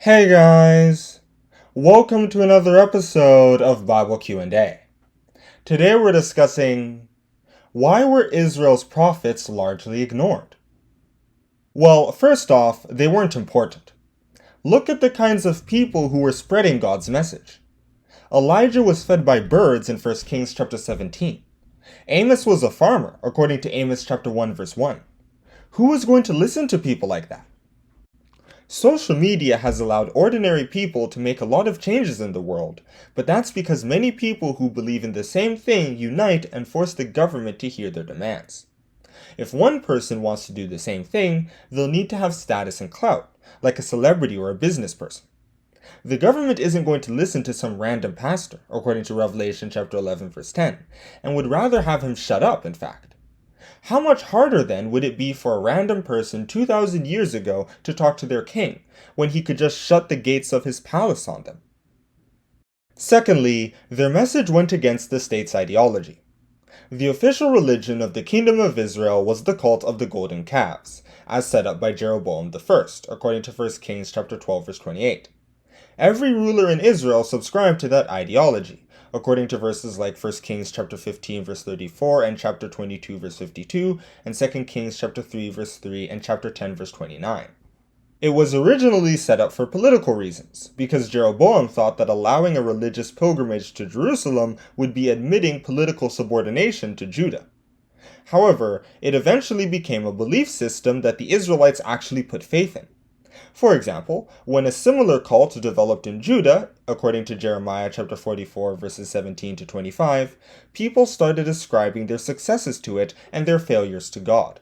Hey guys! Welcome to another episode of Bible Q&A. Today we're discussing why were Israel's prophets largely ignored? Well, first off, they weren't important. Look at the kinds of people who were spreading God's message. Elijah was fed by birds in 1 Kings chapter 17. Amos was a farmer, according to Amos chapter 1 verse 1. Who was going to listen to people like that? Social media has allowed ordinary people to make a lot of changes in the world, but that's because many people who believe in the same thing unite and force the government to hear their demands. If one person wants to do the same thing, they'll need to have status and clout, like a celebrity or a business person. The government isn't going to listen to some random pastor, according to Revelation chapter 11 verse 10, and would rather have him shut up, in fact. How much harder then would it be for a random person 2,000 years ago to talk to their king, when he could just shut the gates of his palace on them? Secondly, their message went against the state's ideology. The official religion of the Kingdom of Israel was the cult of the golden calves, as set up by Jeroboam I, according to 1 Kings chapter 12 verse 28. Every ruler in Israel subscribed to that ideology, according to verses like 1 Kings chapter 15 verse 34 and chapter 22 verse 52 and 2 Kings chapter 3 verse 3 and chapter 10 verse 29. It was originally set up for political reasons, because Jeroboam thought that allowing a religious pilgrimage to Jerusalem would be admitting political subordination to Judah. However, it eventually became a belief system that the Israelites actually put faith in. For example, when a similar cult developed in Judah, according to Jeremiah chapter 44 verses 17 to 25, people started ascribing their successes to it and their failures to God.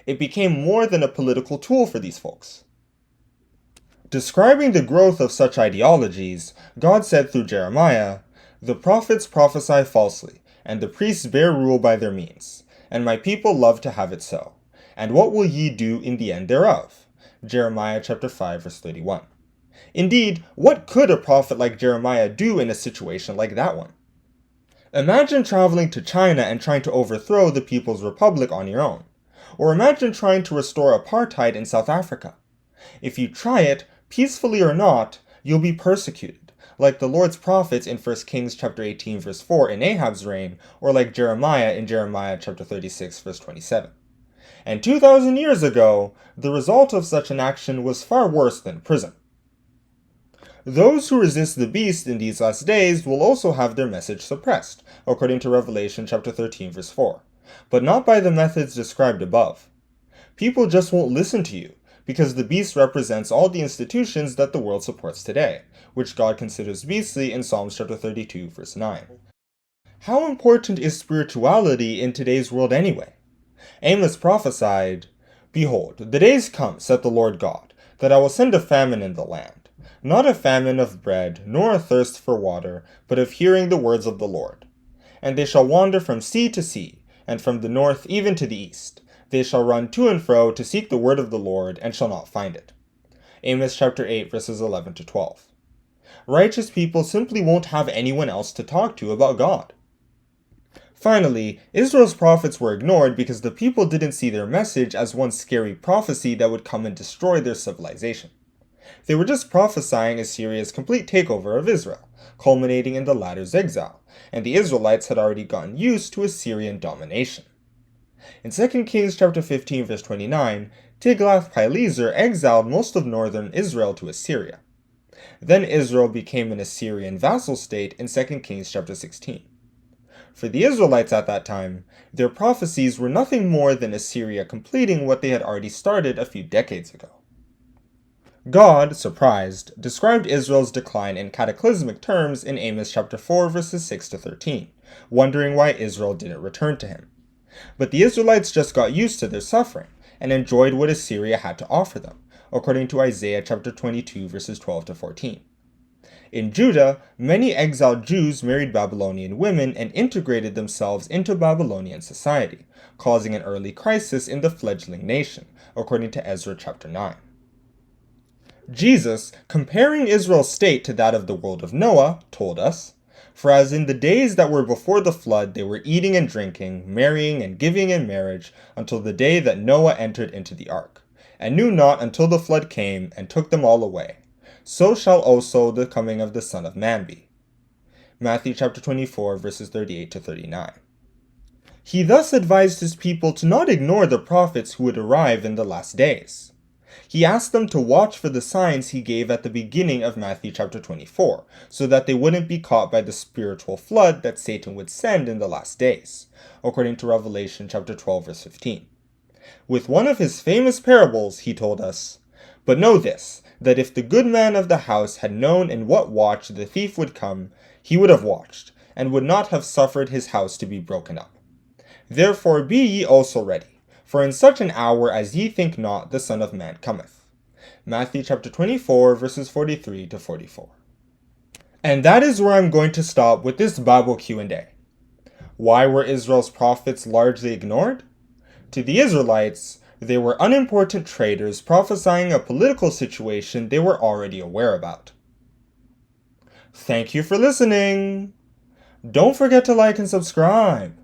It became more than a political tool for these folks. Describing the growth of such ideologies, God said through Jeremiah, "The prophets prophesy falsely, and the priests bear rule by their means, and my people love to have it so. And what will ye do in the end thereof?" Jeremiah chapter 5 verse 31. Indeed, what could a prophet like Jeremiah do in a situation like that one? Imagine traveling to China and trying to overthrow the People's Republic on your own. Or imagine trying to restore apartheid in South Africa. If you try it, peacefully or not, you'll be persecuted, like the Lord's prophets in 1 Kings chapter 18 verse 4 in Ahab's reign, or like Jeremiah in Jeremiah chapter 36 verse 27. And 2,000 years ago, the result of such an action was far worse than prison. Those who resist the beast in these last days will also have their message suppressed, according to Revelation chapter 13 verse 4, but not by the methods described above. People just won't listen to you, because the beast represents all the institutions that the world supports today, which God considers beastly in Psalms chapter 32 verse 9. How important is spirituality in today's world anyway? Amos prophesied, "Behold, the days come, saith the Lord God, that I will send a famine in the land, not a famine of bread, nor a thirst for water, but of hearing the words of the Lord. And they shall wander from sea to sea, and from the north even to the east. They shall run to and fro to seek the word of the Lord, and shall not find it." Amos chapter 8 verses 11 to 12. Righteous people simply won't have anyone else to talk to about God. Finally, Israel's prophets were ignored because the people didn't see their message as one scary prophecy that would come and destroy their civilization. They were just prophesying Assyria's complete takeover of Israel, culminating in the latter's exile, and the Israelites had already gotten used to Assyrian domination. In 2 Kings chapter 15 verse 29, Tiglath-Pileser exiled most of northern Israel to Assyria. Then Israel became an Assyrian vassal state in 2 Kings chapter 16. For the Israelites at that time, their prophecies were nothing more than Assyria completing what they had already started a few decades ago. God, surprised, described Israel's decline in cataclysmic terms in Amos chapter 4 verses 6 to 13, wondering why Israel didn't return to him. But the Israelites just got used to their suffering and enjoyed what Assyria had to offer them, according to Isaiah chapter 22 verses 12 to 14. In Judah, many exiled Jews married Babylonian women and integrated themselves into Babylonian society, causing an early crisis in the fledgling nation, according to Ezra chapter 9. Jesus, comparing Israel's state to that of the world of Noah, told us, "For as in the days that were before the flood they were eating and drinking, marrying and giving in marriage, until the day that Noah entered into the ark, and knew not until the flood came and took them all away. so shall also the coming of the Son of Man be. Matthew chapter 24, verses 38 to 39. He thus advised his people to not ignore the prophets who would arrive in the last days. He asked them to watch for the signs he gave at the beginning of Matthew chapter 24, so that they wouldn't be caught by the spiritual flood that Satan would send in the last days, according to Revelation chapter 12, verse 15. With one of his famous parables, he told us, "But know this, that if the good man of the house had known in what watch the thief would come, he would have watched, and would not have suffered his house to be broken up. Therefore be ye also ready, for in such an hour as ye think not, the Son of Man cometh." Matthew chapter 24, verses 43 to 44. And that is where I'm going to stop with this Bible Q&A. Why were Israel's prophets largely ignored? To the Israelites, they were unimportant traders prophesying a political situation they were already aware about. Thank you for listening. Don't forget to like and subscribe.